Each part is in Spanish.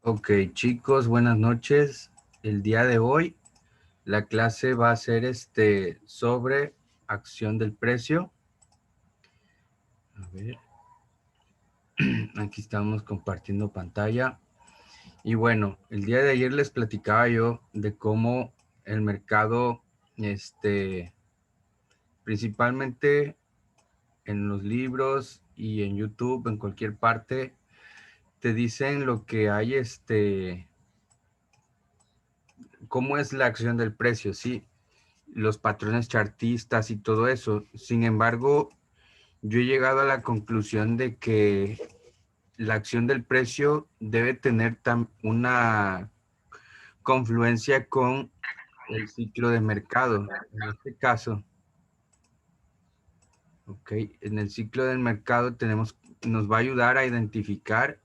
Ok, chicos, buenas noches. El día de hoy la clase va a ser sobre acción del precio. A ver, aquí estamos compartiendo pantalla. Y bueno, el día de ayer les platicaba yo de cómo el mercado, principalmente en los libros y en YouTube, en cualquier parte, te dicen lo que hay, cómo es la acción del precio, ¿sí? Los patrones chartistas y todo eso. Sin embargo, yo he llegado a la conclusión de que la acción del precio debe tener una confluencia con el ciclo de mercado. En este caso, ok, en el ciclo del mercado nos va a ayudar a identificar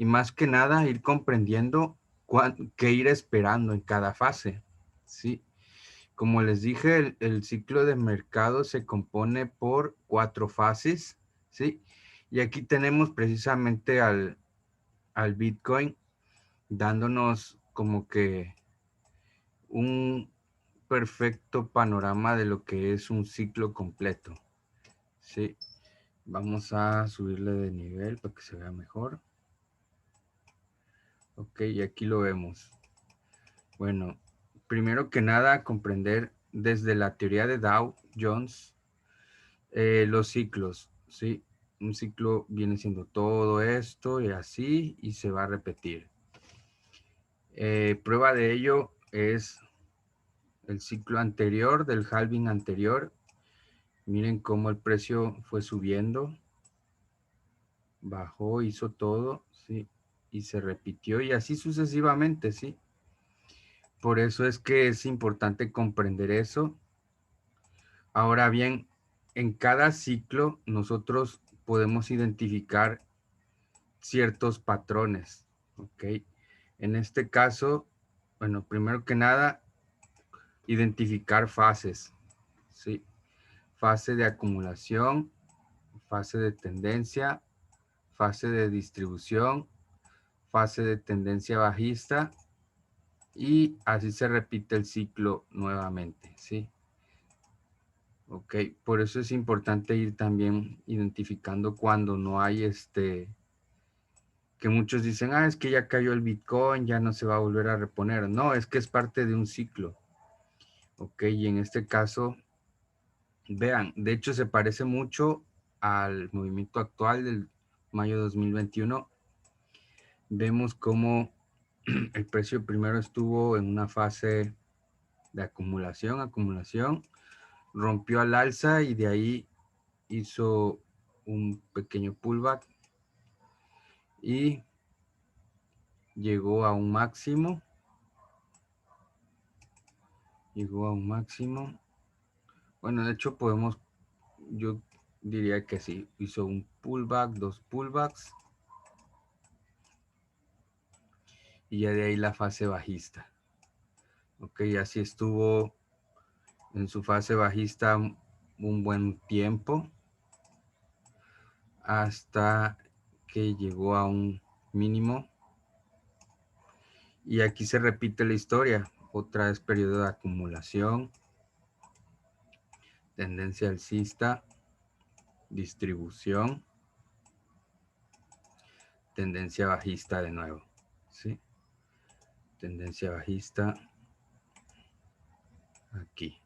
y más que nada ir comprendiendo qué ir esperando en cada fase, ¿sí? Como les dije, el ciclo de mercado se compone por 4 fases, ¿sí? Y aquí tenemos precisamente al Bitcoin dándonos como que un perfecto panorama de lo que es un ciclo completo, ¿sí? Vamos a subirle de nivel para que se vea mejor. Ok, y aquí lo vemos. Bueno, primero que nada, comprender desde la teoría de Dow Jones los ciclos, ¿sí? Un ciclo viene siendo todo esto y así, y se va a repetir. Prueba de ello es el ciclo anterior, del halving anterior. Miren cómo el precio fue subiendo, bajó, hizo todo, ¿sí? Y se repitió y así sucesivamente, ¿sí? Por eso es que es importante comprender eso. Ahora bien, en cada ciclo nosotros podemos identificar ciertos patrones, ¿ok? En este caso, bueno, primero que nada, identificar fases, ¿sí? Fase de acumulación, fase de tendencia, fase de distribución, fase de tendencia bajista y así se repite el ciclo nuevamente, ¿sí? Ok, por eso es importante ir también identificando cuando no hay que muchos dicen, es que ya cayó el Bitcoin, ya no se va a volver a reponer. No, es que es parte de un ciclo. Ok, y en este caso, vean, de hecho se parece mucho al movimiento actual del mayo de 2021. Vemos cómo el precio primero estuvo en una fase de acumulación, rompió al alza y de ahí hizo un pequeño pullback y llegó a un máximo. Bueno, de hecho yo diría que sí, hizo un pullback, 2 pullbacks y ya de ahí la fase bajista. Ok, así estuvo en su fase bajista un buen tiempo hasta que llegó a un mínimo y aquí se repite la historia. Otra vez periodo de acumulación, tendencia alcista, distribución, tendencia bajista de nuevo, ¿sí? Tendencia bajista aquí.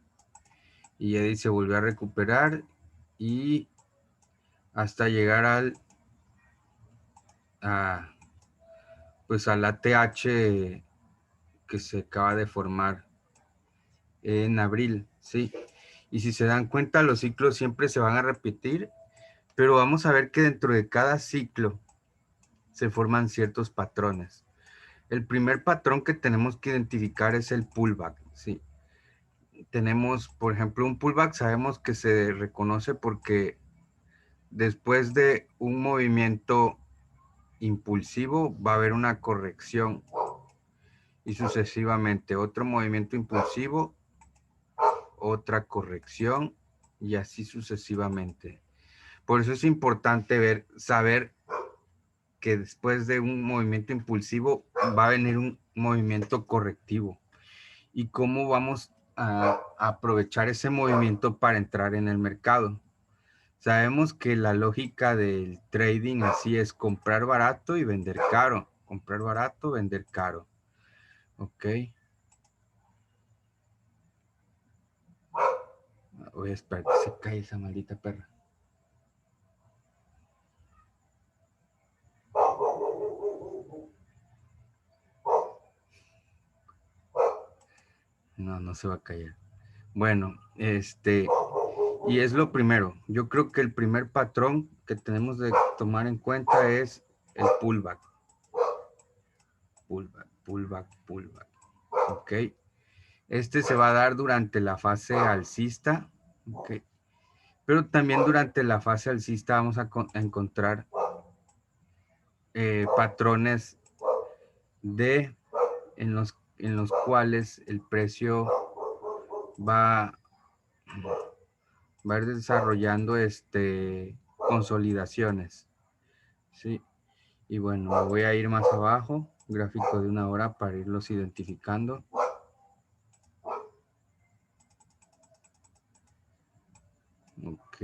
Y ahí se volvió a recuperar y hasta llegar pues al ATH que se acaba de formar en abril, ¿sí? Y si se dan cuenta, los ciclos siempre se van a repetir, pero vamos a ver que dentro de cada ciclo se forman ciertos patrones. El primer patrón que tenemos que identificar es el pullback, ¿sí? Tenemos, por ejemplo, un pullback, sabemos que se reconoce porque después de un movimiento impulsivo va a haber una corrección y sucesivamente otro movimiento impulsivo, otra corrección y así sucesivamente. Por eso es importante saber que después de un movimiento impulsivo va a venir un movimiento correctivo. ¿Y cómo vamos a aprovechar ese movimiento para entrar en el mercado? Sabemos que la lógica del trading así es comprar barato y vender caro. Comprar barato, vender caro. Ok. Voy a esperar que se caiga esa maldita perra. No, no se va a caer. Bueno, y es lo primero. Yo creo que el primer patrón que tenemos de tomar en cuenta es el pullback. Pullback, pullback, pullback. Ok. Este se va a dar durante la fase alcista. Ok. Pero también durante la fase alcista vamos a encontrar patrones en los cuales el precio va a ir desarrollando consolidaciones. Sí. Y bueno, me voy a ir más abajo, gráfico de 1 hora para irlos identificando. Ok.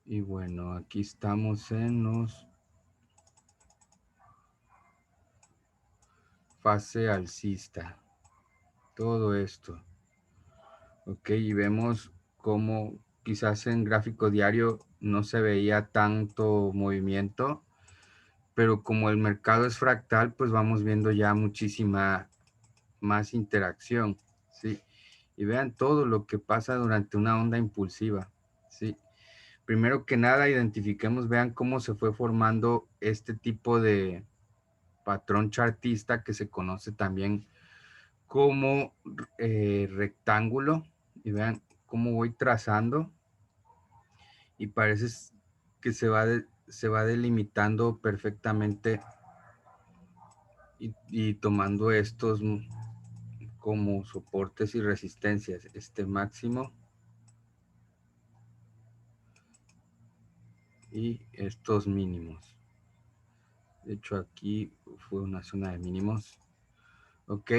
Y bueno, aquí estamos en los fase alcista. Todo esto. Ok, y vemos cómo quizás en gráfico diario no se veía tanto movimiento, pero como el mercado es fractal, pues vamos viendo ya muchísima más interacción, ¿sí? Y vean todo lo que pasa durante una onda impulsiva, ¿sí? Primero que nada, identifiquemos, vean cómo se fue formando este tipo de patrón chartista que se conoce también como rectángulo. Y vean cómo voy trazando y parece que se va delimitando perfectamente y tomando estos como soportes y resistencias. Este máximo y estos mínimos. De hecho, aquí fue una zona de mínimos. Ok.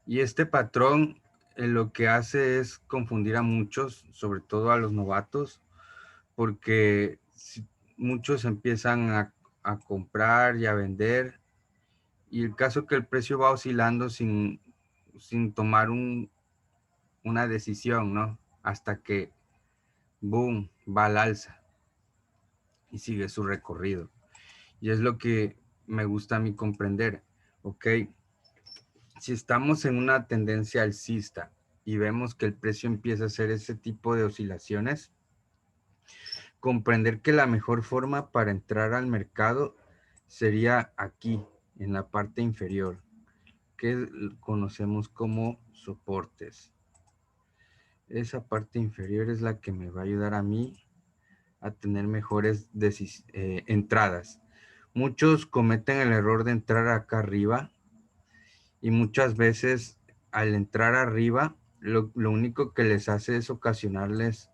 Y este patrón lo que hace es confundir a muchos, sobre todo a los novatos, porque muchos empiezan a comprar y a vender. Y el caso que el precio va oscilando sin tomar una decisión, ¿no? Hasta que, boom, va al alza y sigue su recorrido. Y es lo que me gusta a mí comprender, ¿ok? Si estamos en una tendencia alcista y vemos que el precio empieza a hacer ese tipo de oscilaciones, comprender que la mejor forma para entrar al mercado sería aquí, en la parte inferior, que conocemos como soportes. Esa parte inferior es la que me va a ayudar a mí a tener mejores entradas. Muchos cometen el error de entrar acá arriba y muchas veces al entrar arriba lo único que les hace es ocasionarles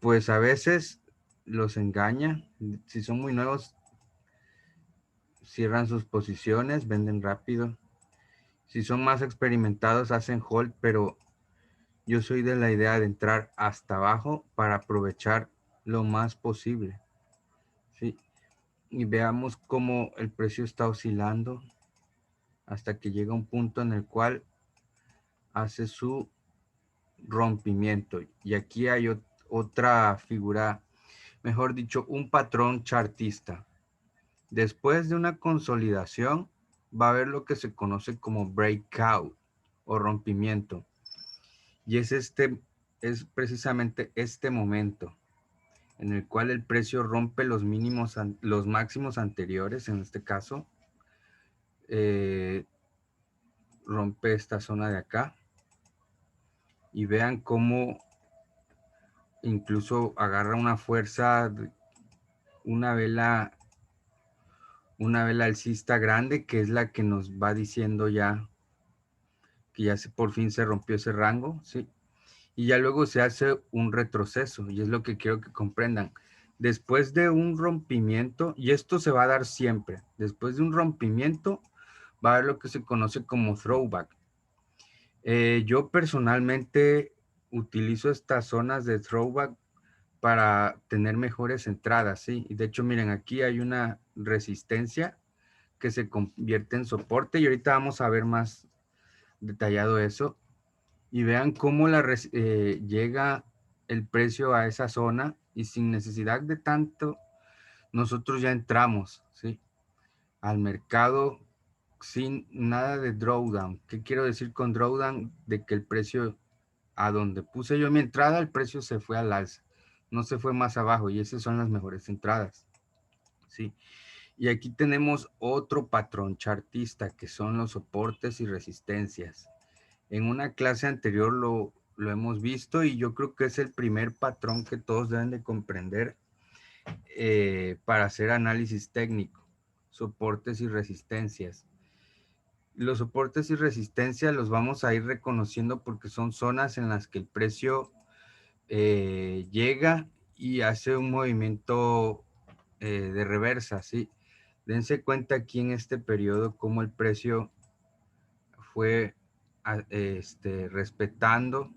pues a veces los engaña. Si son muy nuevos, cierran sus posiciones, venden rápido. Si son más experimentados, hacen hold, pero yo soy de la idea de entrar hasta abajo para aprovechar lo más posible. ¿Sí? Y veamos cómo el precio está oscilando hasta que llega un punto en el cual hace su rompimiento. Y aquí hay otra figura, mejor dicho, un patrón chartista. Después de una consolidación, va a haber lo que se conoce como breakout o rompimiento. Y es precisamente este momento en el cual el precio rompe los mínimos, los máximos anteriores, en este caso, rompe esta zona de acá. Y vean cómo incluso agarra una fuerza, una vela alcista grande, que es la que nos va diciendo ya que ya por fin se rompió ese rango, ¿sí? Y ya luego se hace un retroceso, y es lo que quiero que comprendan. después de un rompimiento, y esto se va a dar siempre, después de un rompimiento va a haber lo que se conoce como throwback. Yo personalmente utilizo estas zonas de throwback para tener mejores entradas, ¿sí? Y de hecho, miren, aquí hay una resistencia que se convierte en soporte y ahorita vamos a ver más detallado eso. Y vean cómo llega el precio a esa zona y sin necesidad de tanto, nosotros ya entramos, ¿sí? Al mercado sin nada de drawdown. ¿Qué quiero decir con drawdown? De que el precio, a donde puse yo mi entrada, el precio se fue al alza. No se fue más abajo y esas son las mejores entradas, ¿sí? Y aquí tenemos otro patrón chartista que son los soportes y resistencias. En una clase anterior lo hemos visto y yo creo que es el primer patrón que todos deben de comprender para hacer análisis técnico, soportes y resistencias. Los soportes y resistencias los vamos a ir reconociendo porque son zonas en las que el precio llega y hace un movimiento de reversa, ¿sí? Dense cuenta aquí en este periodo cómo el precio fue respetando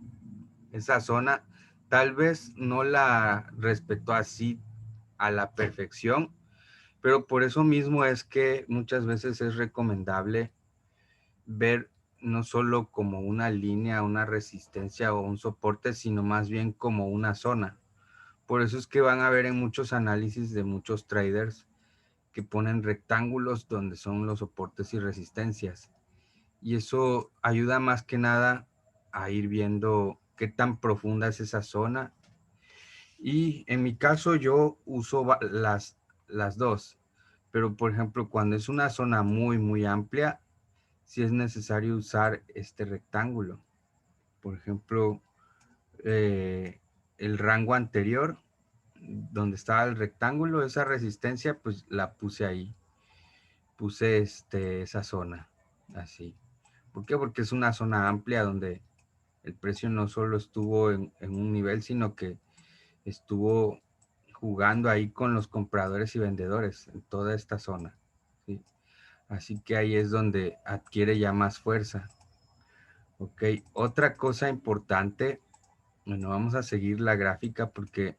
esa zona. Tal vez no la respetó así a la perfección, pero por eso mismo es que muchas veces es recomendable ver no solo como una línea, una resistencia o un soporte, sino más bien como una zona. Por eso es que van a ver en muchos análisis de muchos traders que ponen rectángulos donde son los soportes y resistencias. Y eso ayuda más que nada a ir viendo qué tan profunda es esa zona. Y en mi caso yo uso las dos. Pero por ejemplo, cuando es una zona muy amplia, sí es necesario usar este rectángulo. Por ejemplo, el rango anterior, donde estaba el rectángulo, esa resistencia, pues la puse ahí. Puse esa zona, así. ¿Por qué? Porque es una zona amplia donde el precio no solo estuvo en un nivel, sino que estuvo jugando ahí con los compradores y vendedores en toda esta zona, ¿sí? Así que ahí es donde adquiere ya más fuerza. Ok, otra cosa importante, bueno, vamos a seguir la gráfica porque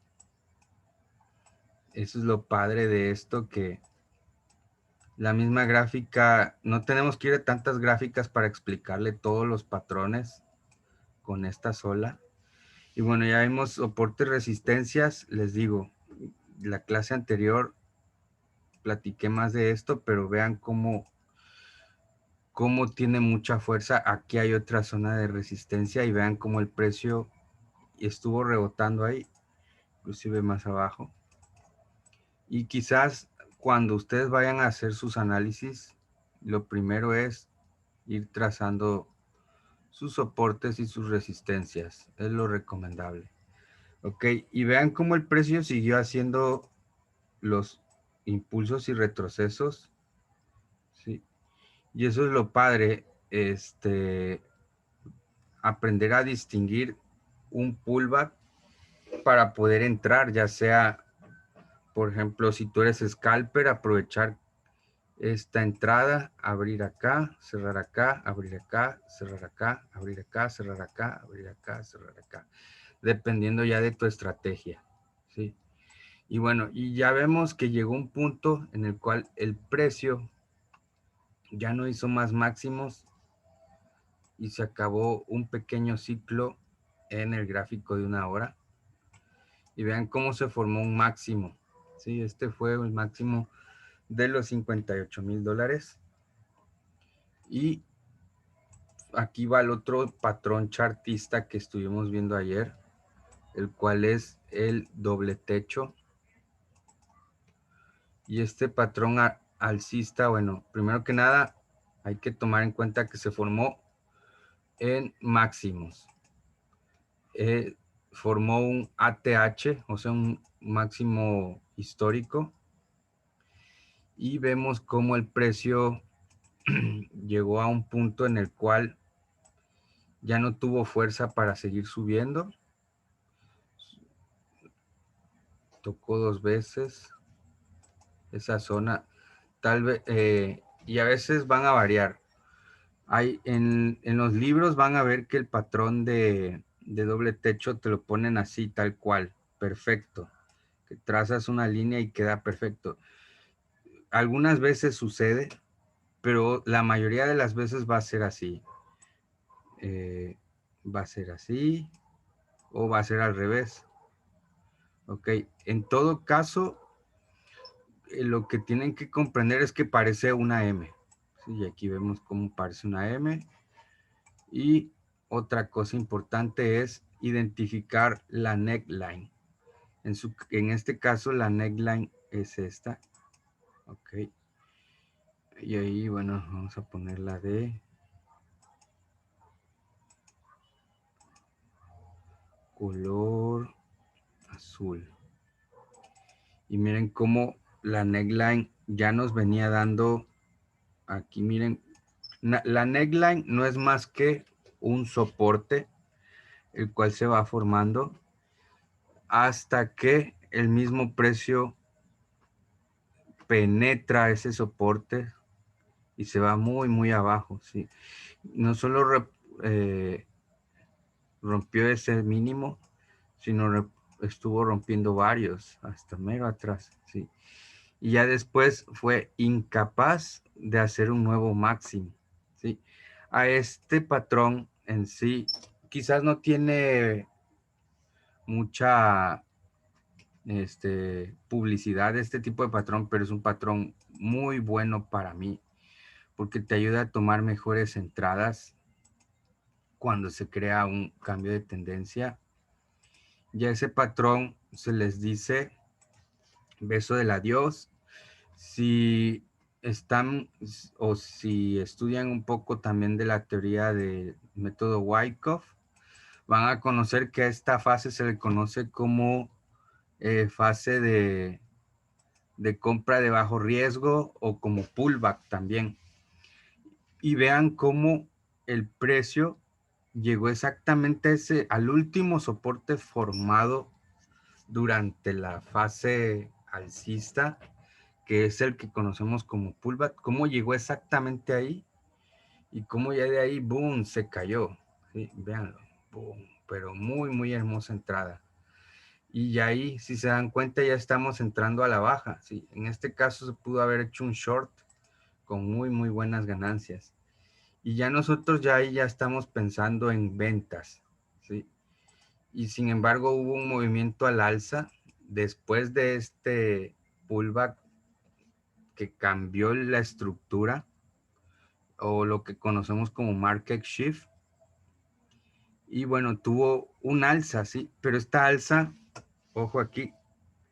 eso es lo padre de esto, que la misma gráfica, no tenemos que ir a tantas gráficas para explicarle todos los patrones con esta sola. Y bueno, ya vimos soportes, resistencias, les digo, la clase anterior platiqué más de esto, pero vean cómo tiene mucha fuerza. Aquí hay otra zona de resistencia y vean cómo el precio estuvo rebotando ahí, inclusive más abajo. Y quizás cuando ustedes vayan a hacer sus análisis, lo primero es ir trazando sus soportes y sus resistencias. Es lo recomendable. Ok, y vean cómo el precio siguió haciendo los impulsos y retrocesos. Sí. Y eso es lo padre, aprender a distinguir un pullback para poder entrar, ya sea, por ejemplo, si tú eres scalper, aprovechar esta entrada, abrir acá, cerrar acá, abrir acá, cerrar acá, abrir acá, cerrar acá, abrir acá, cerrar acá, dependiendo ya de tu estrategia, ¿sí? Y bueno, y ya vemos que llegó un punto en el cual el precio ya no hizo más máximos y se acabó un pequeño ciclo en el gráfico de una hora. Y vean cómo se formó un máximo. Sí, este fue el máximo de los $58,000. Y aquí va el otro patrón chartista que estuvimos viendo ayer, el cual es el doble techo. Y este patrón alcista, bueno, primero que nada, hay que tomar en cuenta que se formó en máximos. Formó un ATH, o sea, un máximo histórico. Y vemos cómo el precio llegó a un punto en el cual ya no tuvo fuerza para seguir subiendo. tocó 2 veces esa zona, tal vez, y a veces van a variar. Hay en los libros van a ver que el patrón de doble techo te lo ponen así, tal cual, perfecto. Que trazas una línea y queda perfecto. Algunas veces sucede, pero la mayoría de las veces va a ser así. Va a ser así o va a ser al revés. Ok, en todo caso, lo que tienen que comprender es que parece una M. ¿Sí? Y aquí vemos cómo parece una M. Y otra cosa importante es identificar la neckline. En este caso, la neckline es esta. Ok. Y ahí, bueno, vamos a poner la de color azul. Y miren cómo la neckline ya nos venía dando, aquí miren, la neckline no es más que un soporte, el cual se va formando hasta que el mismo precio penetra ese soporte y se va muy abajo, ¿sí? No solo rompió ese mínimo, sino estuvo rompiendo varios hasta mero atrás, ¿sí? Y ya después fue incapaz de hacer un nuevo máximo, ¿sí? A este patrón en sí quizás no tiene mucha publicidad de este tipo de patrón, pero es un patrón muy bueno para mí porque te ayuda a tomar mejores entradas cuando se crea un cambio de tendencia. Ya ese patrón se les dice beso del adiós. Si están o si estudian un poco también de la teoría del método Wyckoff, van a conocer que a esta fase se le conoce como fase de compra de bajo riesgo o como pullback también. Y vean cómo el precio llegó exactamente al último soporte formado durante la fase alcista, que es el que conocemos como pullback, cómo llegó exactamente ahí y cómo ya de ahí, boom, se cayó. ¿Sí? Véanlo, boom, pero muy hermosa entrada. Y ya ahí, si se dan cuenta, ya estamos entrando a la baja. ¿Sí? En este caso se pudo haber hecho un short con muy buenas ganancias. Y ya nosotros ya ahí ya estamos pensando en ventas. ¿Sí? Y sin embargo hubo un movimiento al alza después de este pullback que cambió la estructura o lo que conocemos como market shift. Y bueno, tuvo un alza, sí, pero esta alza, ojo aquí,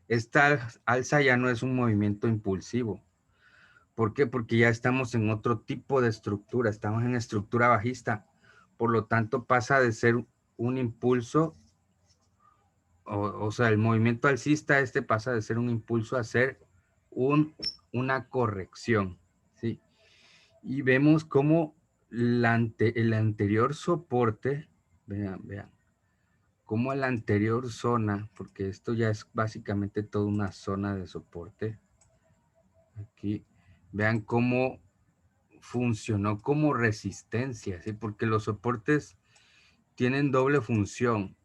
esta alza ya no es un movimiento impulsivo. ¿Por qué? Porque ya estamos en otro tipo de estructura, estamos en estructura bajista. Por lo tanto, pasa de ser un impulso, o sea, el movimiento alcista pasa de ser un impulso a ser una corrección, ¿sí? Y vemos cómo el anterior soporte, vean, como la anterior zona, porque esto ya es básicamente toda una zona de soporte. Aquí, vean cómo funcionó como resistencia, ¿sí? Porque los soportes tienen doble función.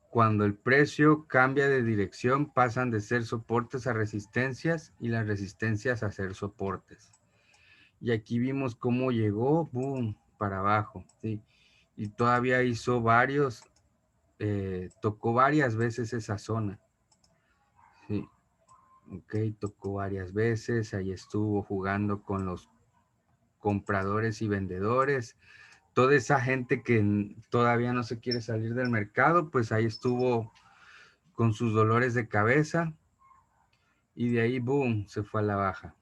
Cuando el precio cambia de dirección, pasan de ser soportes a resistencias y las resistencias a ser soportes. Y aquí vimos cómo llegó, boom, para abajo, ¿sí? Y todavía hizo varios, tocó varias veces esa zona, ¿sí? Ok, tocó varias veces, ahí estuvo jugando con los compradores y vendedores. Toda esa gente que todavía no se quiere salir del mercado, pues ahí estuvo con sus dolores de cabeza y de ahí, boom, se fue a la baja.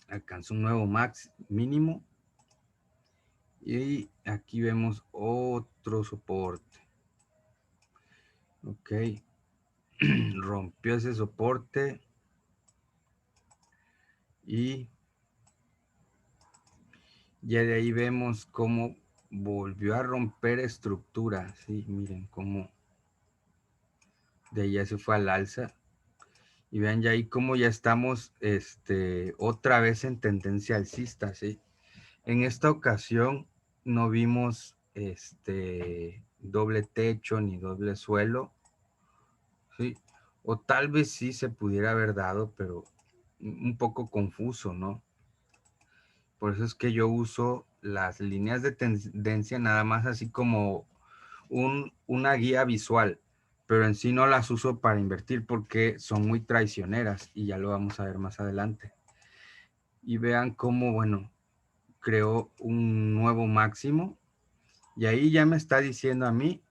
Alcanzó un nuevo max mínimo y aquí vemos otro soporte. Ok, rompió ese soporte y ya de ahí vemos cómo volvió a romper estructura. Sí, miren cómo De ahí ya se fue al alza. Y vean ya ahí cómo ya estamos otra vez en tendencia alcista, ¿sí? En esta ocasión no vimos doble techo ni doble suelo, ¿sí? O tal vez sí se pudiera haber dado, pero un poco confuso, ¿no? Por eso es que yo uso las líneas de tendencia nada más así como una guía visual, pero en sí no las uso para invertir porque son muy traicioneras y ya lo vamos a ver más adelante. Y vean cómo, bueno, creó un nuevo máximo y ahí ya me está diciendo a mí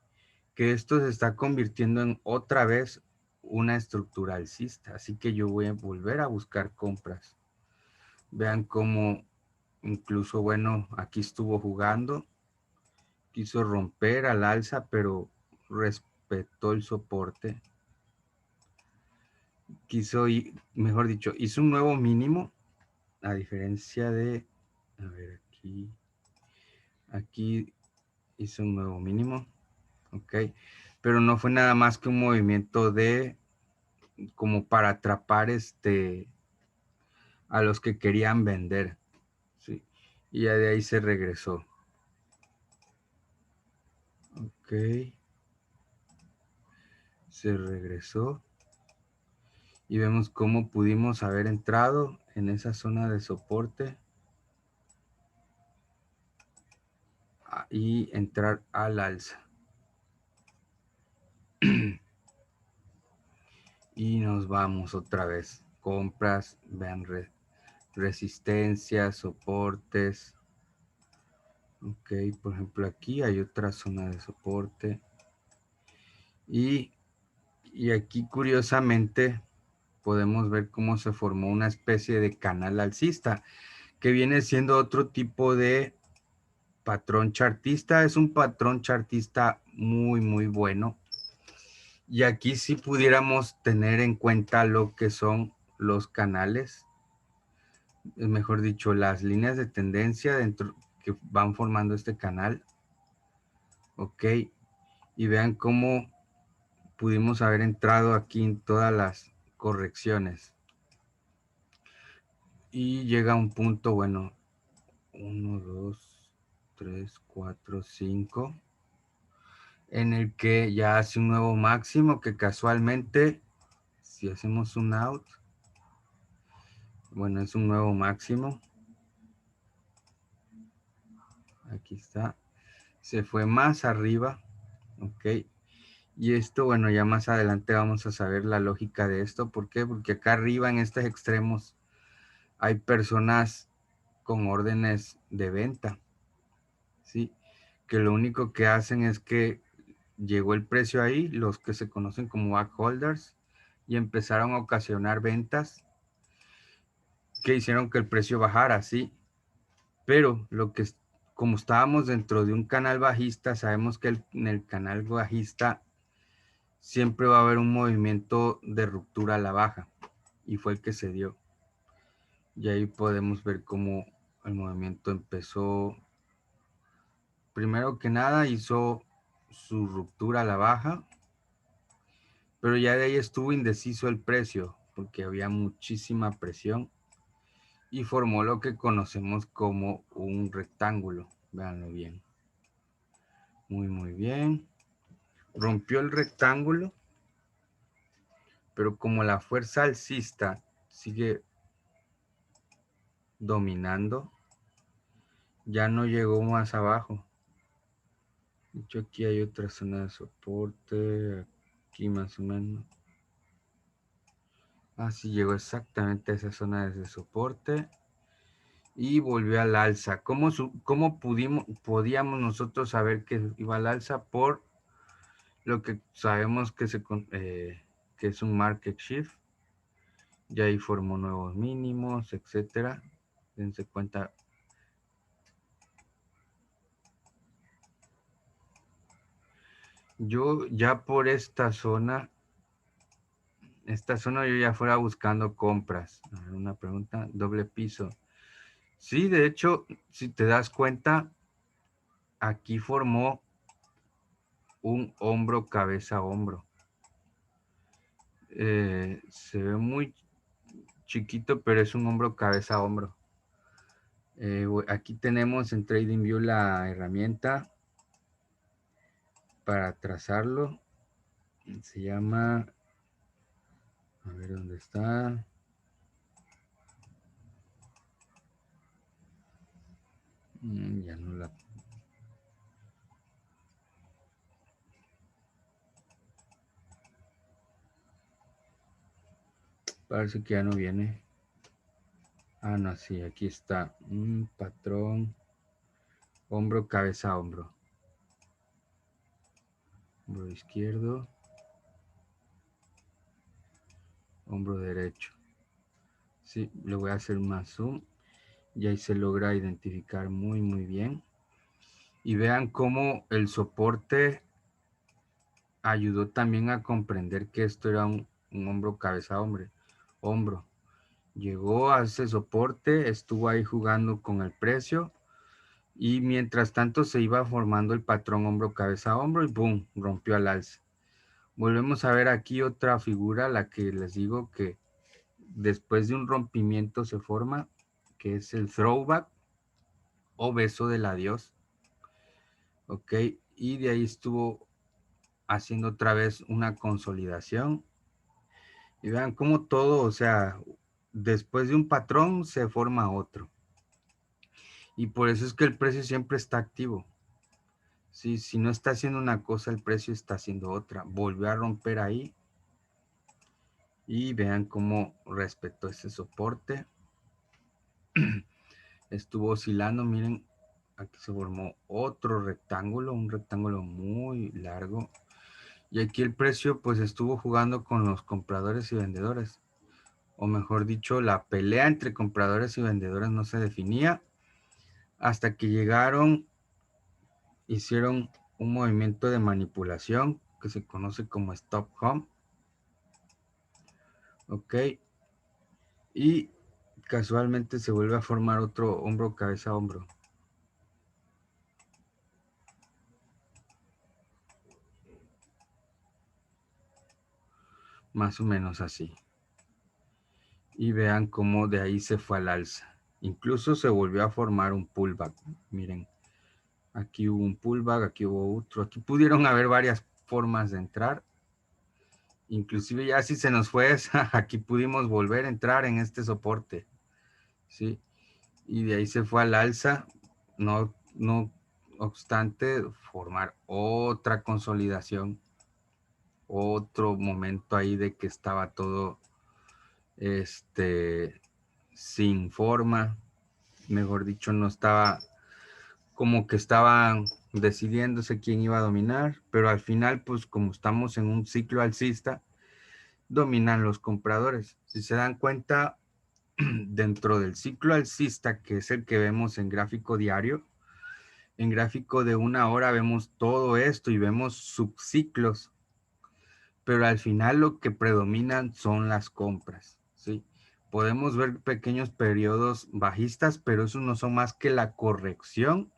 que esto se está convirtiendo en otra vez una estructura alcista, así que yo voy a volver a buscar compras. Vean cómo incluso, bueno, aquí estuvo jugando, quiso romper al alza, pero respetó el soporte. Quiso, mejor dicho, hizo un nuevo mínimo, a diferencia de, a ver, aquí hizo un nuevo mínimo, ok, pero no fue nada más que un movimiento de, como para atrapar a los que querían vender, sí, y ya de ahí se regresó, ok, se regresó, y vemos cómo pudimos haber entrado en esa zona de soporte y entrar al alza. Y nos vamos otra vez. Compras, vean resistencias, soportes. Ok, por ejemplo aquí hay otra zona de soporte. Y aquí curiosamente podemos ver cómo se formó una especie de canal alcista, que viene siendo otro tipo de patrón chartista. Es un patrón chartista muy, muy bueno. Y aquí sí pudiéramos tener en cuenta lo que son los canales, mejor dicho, las líneas de tendencia dentro que van formando este canal. Ok, y vean cómo pudimos haber entrado aquí en todas las correcciones. Y llega un punto, bueno, 1, 2, 3, 4, 5, en el que ya hace un nuevo máximo que casualmente, si hacemos un out, bueno, es un nuevo máximo. Aquí está. Se fue más arriba. Ok. Y esto, bueno, ya más adelante vamos a saber la lógica de esto. ¿Por qué? Porque acá arriba en estos extremos hay personas con órdenes de venta, ¿sí? Que lo único que hacen es que llegó el precio ahí, los que se conocen como backholders, y empezaron a ocasionar ventas que hicieron que el precio bajara, ¿sí? Pero como estábamos dentro de un canal bajista, sabemos que en el canal bajista siempre va a haber un movimiento de ruptura a la baja, y fue el que se dio. Y ahí podemos ver cómo el movimiento empezó. Primero que nada hizo su ruptura a la baja, pero ya de ahí estuvo indeciso el precio, porque había muchísima presión, y formó lo que conocemos como un rectángulo. Véanlo bien. Muy, muy bien. Rompió el rectángulo, pero como la fuerza alcista sigue dominando, ya no llegó más abajo. De hecho, aquí hay otra zona de soporte, aquí más o menos. Así llegó exactamente a esa zona de soporte y volvió al alza. ¿Cómo podíamos nosotros saber que iba al alza? Por lo que sabemos que es un market shift. Y ahí formó nuevos mínimos, etcétera. Dense cuenta. Yo ya por esta zona yo ya fuera buscando compras. Una pregunta, doble piso. Sí, de hecho, si te das cuenta, aquí formó un hombro, cabeza, hombro. Se ve muy chiquito, pero es un hombro, cabeza, hombro. Aquí tenemos en TradingView la herramienta para trazarlo. Se llama, a ver dónde está. Ya no la... Parece que ya no viene. Ah, no, sí, aquí está. Patrón. Hombro, cabeza, hombro. Hombro izquierdo. Hombro derecho. Sí, le voy a hacer más zoom. Y ahí se logra identificar muy, muy bien. Y vean cómo el soporte ayudó también a comprender que esto era un hombro, cabeza, hombro. Llegó a ese soporte, estuvo ahí jugando con el precio y mientras tanto se iba formando el patrón hombro, cabeza, hombro y boom, rompió al alza. Volvemos a ver aquí otra figura, la que les digo que después de un rompimiento se forma, que es el throwback o beso del adiós. Ok, y de ahí estuvo haciendo otra vez una consolidación. Y vean cómo todo, o sea, después de un patrón se forma otro. Y por eso es que el precio siempre está activo. Sí, si no está haciendo una cosa, el precio está haciendo otra. Volvió a romper ahí. Y vean cómo respetó ese soporte. Estuvo oscilando, miren, aquí se formó otro rectángulo, un rectángulo muy largo. Y aquí el precio pues estuvo jugando con los compradores y vendedores. O mejor dicho, la pelea entre compradores y vendedores no se definía hasta que llegaron, hicieron un movimiento de manipulación que se conoce como stop home. Ok. Y casualmente se vuelve a formar otro hombro, cabeza, hombro. Más o menos así. Y vean cómo de ahí se fue al alza. Incluso se volvió a formar un pullback. Miren, aquí hubo un pullback, aquí hubo otro. Aquí pudieron haber varias formas de entrar. Inclusive ya si se nos fue, aquí pudimos volver a entrar en este soporte. ¿Sí? Y de ahí se fue al alza. No obstante, formar otra consolidación. Otro momento ahí de que estaba todo sin forma, mejor dicho, no estaba, como que estaban decidiéndose quién iba a dominar, pero al final, pues como estamos en un ciclo alcista, dominan los compradores. Si se dan cuenta, dentro del ciclo alcista, que es el que vemos en gráfico diario, en gráfico de 1 hora vemos todo esto y vemos subciclos, pero al final lo que predominan son las compras, ¿sí? Podemos ver pequeños periodos bajistas, pero esos no son más que la corrección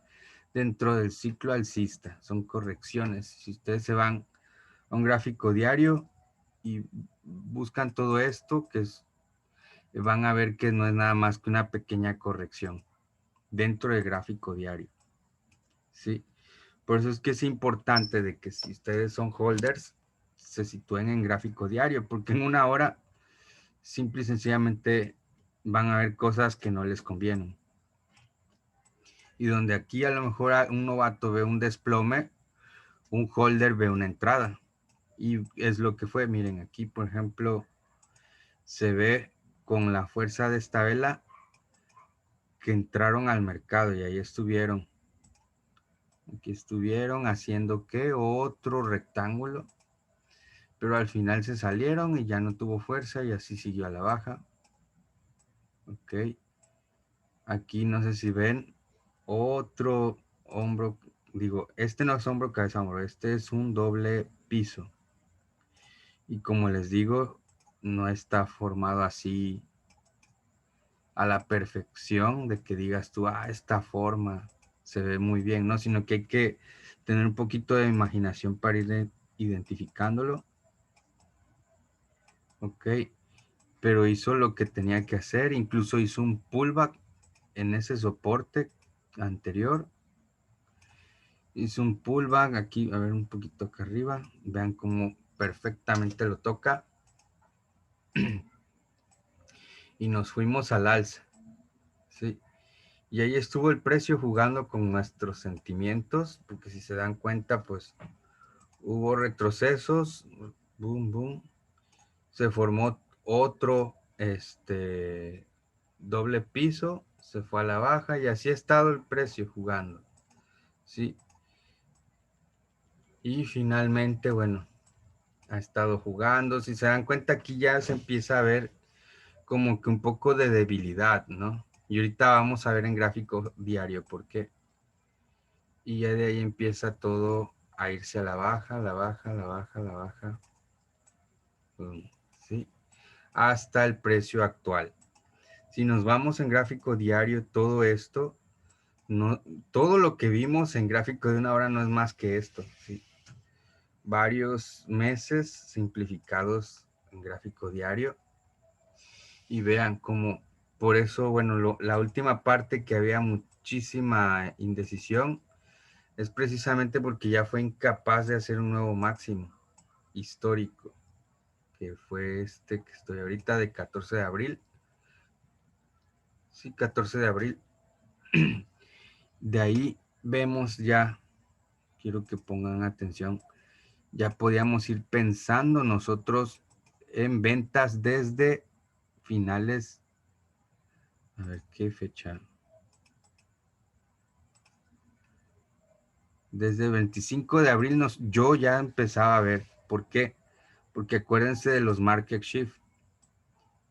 dentro del ciclo alcista, son correcciones. Si ustedes se van a un gráfico diario y buscan todo esto, van a ver que no es nada más que una pequeña corrección dentro del gráfico diario, ¿sí? Por eso es que es importante de que si ustedes son holders, se sitúen en gráfico diario, porque en 1 hora simple y sencillamente van a ver cosas que no les convienen. Y donde aquí a lo mejor un novato ve un desplome, un holder ve una entrada. Y es lo que fue, miren, aquí por ejemplo, se ve con la fuerza de esta vela que entraron al mercado y ahí estuvieron. Aquí estuvieron haciendo ¿qué? Otro rectángulo. Pero al final se salieron y ya no tuvo fuerza y así siguió a la baja. Ok. Aquí no sé si ven otro hombro. Digo, este no es hombro, cabeza, hombro. Este es un doble piso. Y como les digo, no está formado así a la perfección de que digas tú, esta forma se ve muy bien, ¿no? Sino que hay que tener un poquito de imaginación para ir identificándolo. ok, pero hizo lo que tenía que hacer, incluso hizo un pullback en ese soporte anterior, hizo un pullback aquí, a ver, un poquito acá arriba, vean cómo perfectamente lo toca, y nos fuimos al alza, ¿sí? Y ahí estuvo el precio jugando con nuestros sentimientos, porque si se dan cuenta, pues hubo retrocesos, boom, boom, se formó otro doble piso, se fue a la baja y así ha estado el precio jugando, ¿sí? Y finalmente, bueno, ha estado jugando. Si se dan cuenta, aquí ya se empieza a ver como que un poco de debilidad, ¿no? Y ahorita vamos a ver en gráfico diario por qué. Y ya de ahí empieza todo a irse a la baja, la baja, la baja, la baja, ¿sí? Hasta el precio actual. Si nos vamos en gráfico diario, todo esto, no, todo lo que vimos en gráfico de una hora no es más que esto, ¿sí? Varios meses simplificados en gráfico diario y vean cómo, por eso, bueno, la última parte que había muchísima indecisión es precisamente porque ya fue incapaz de hacer un nuevo máximo histórico, que fue este que estoy ahorita de 14 de abril. Sí, 14 de abril. De ahí vemos ya, quiero que pongan atención, ya podíamos ir pensando nosotros en ventas desde finales, a ver qué fecha, desde el 25 de abril yo ya empezaba a ver. ¿Por qué? Porque acuérdense de los market shift.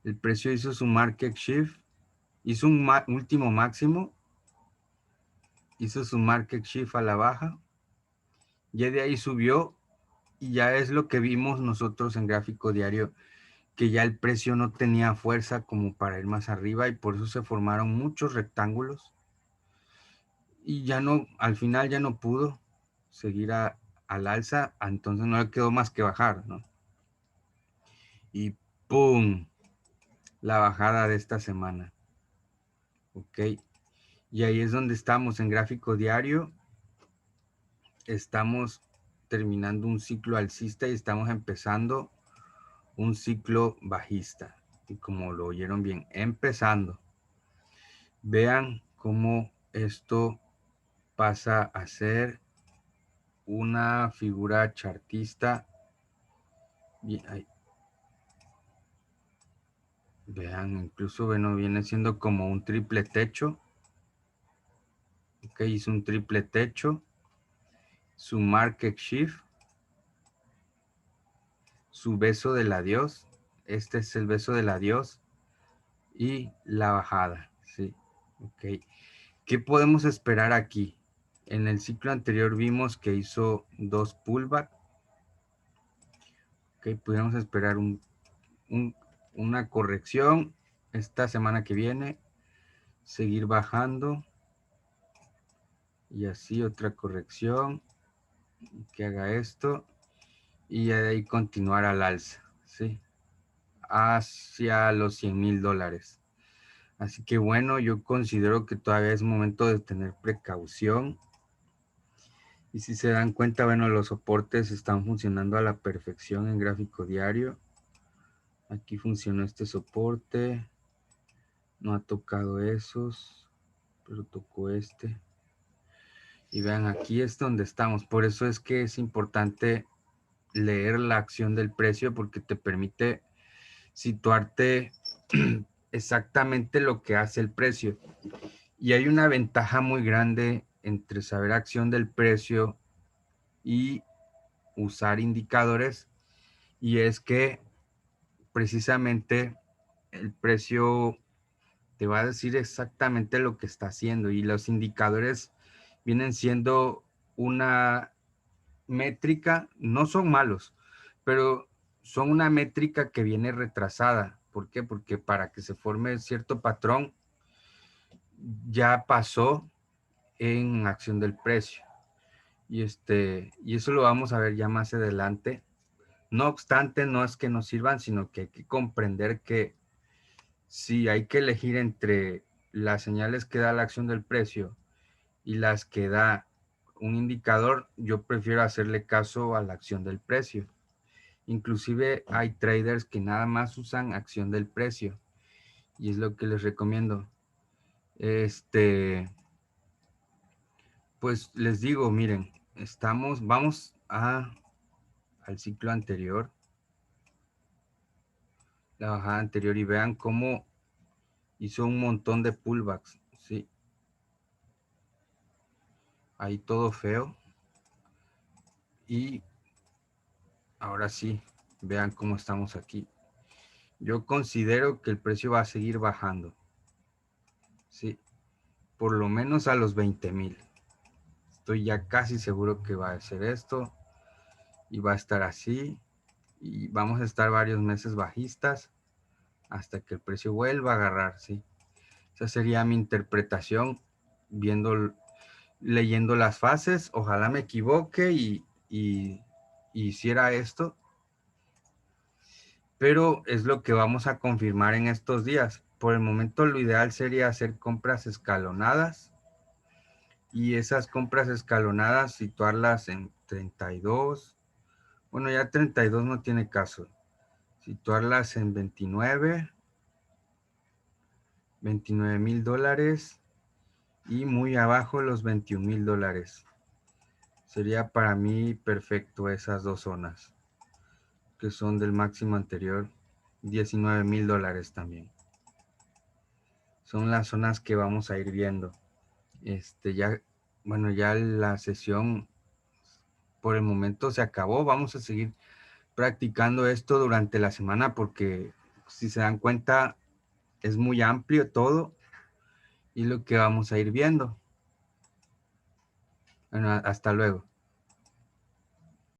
El precio hizo su market shift, hizo un último máximo, hizo su market shift a la baja, ya de ahí subió y ya es lo que vimos nosotros en gráfico diario, que ya el precio no tenía fuerza como para ir más arriba y por eso se formaron muchos rectángulos y ya no, al final ya no pudo seguir al alza, entonces no le quedó más que bajar, ¿no? Y ¡pum! La bajada de esta semana, ¿ok? Y ahí es donde estamos en gráfico diario, estamos terminando un ciclo alcista y estamos empezando un ciclo bajista. Y como lo oyeron bien, empezando. Vean cómo esto pasa a ser una figura chartista. Vean, incluso bueno, viene siendo como un triple techo. Ok, hizo un triple techo. Su market shift. Su beso del adiós. Este es el beso del adiós. Y la bajada. Sí, ok. ¿Qué podemos esperar aquí? En el ciclo anterior vimos que hizo dos pullback. Ok, pudiéramos esperar una corrección esta semana que viene, seguir bajando y así otra corrección que haga esto y de ahí continuar al alza, ¿sí? Hacia los $100,000. Así que bueno, yo considero que todavía es momento de tener precaución. Y si se dan cuenta, bueno, los soportes están funcionando a la perfección en gráfico diario. Aquí funcionó este soporte. No ha tocado esos, pero tocó este. Y vean, aquí es donde estamos. Por eso es que es importante leer la acción del precio porque te permite situarte exactamente lo que hace el precio. Y hay una ventaja muy grande entre saber acción del precio y usar indicadores, y es que precisamente el precio te va a decir exactamente lo que está haciendo y los indicadores vienen siendo una métrica, no son malos, pero son una métrica que viene retrasada. ¿Por qué? Porque para que se forme cierto patrón ya pasó en acción del precio. Y eso lo vamos a ver ya más adelante. No obstante, no es que nos sirvan, sino que hay que comprender que si hay que elegir entre las señales que da la acción del precio y las que da un indicador, yo prefiero hacerle caso a la acción del precio. Inclusive hay traders que nada más usan acción del precio y es lo que les recomiendo. Pues les digo, miren, vamos al ciclo anterior, la bajada anterior, y vean cómo hizo un montón de pullbacks, ¿sí? Ahí todo feo. Y ahora sí, vean cómo estamos aquí. Yo considero que el precio va a seguir bajando, ¿sí? Por lo menos a los 20,000. Estoy ya casi seguro que va a ser esto y va a estar así. Y vamos a estar varios meses bajistas hasta que el precio vuelva a agarrar, ¿sí? Esa sería mi interpretación, leyendo las fases. Ojalá me equivoque y hiciera esto, pero es lo que vamos a confirmar en estos días. Por el momento lo ideal sería hacer compras escalonadas y esas compras escalonadas situarlas en 32. Bueno, ya 32 no tiene caso. Situarlas en 29,000 dólares y muy abajo los 21,000 dólares. Sería para mí perfecto esas dos zonas, que son del máximo anterior, 19,000 dólares también. Son las zonas que vamos a ir viendo. Ya la sesión por el momento se acabó. Vamos a seguir practicando esto durante la semana porque si se dan cuenta es muy amplio todo y lo que vamos a ir viendo. Bueno, hasta luego.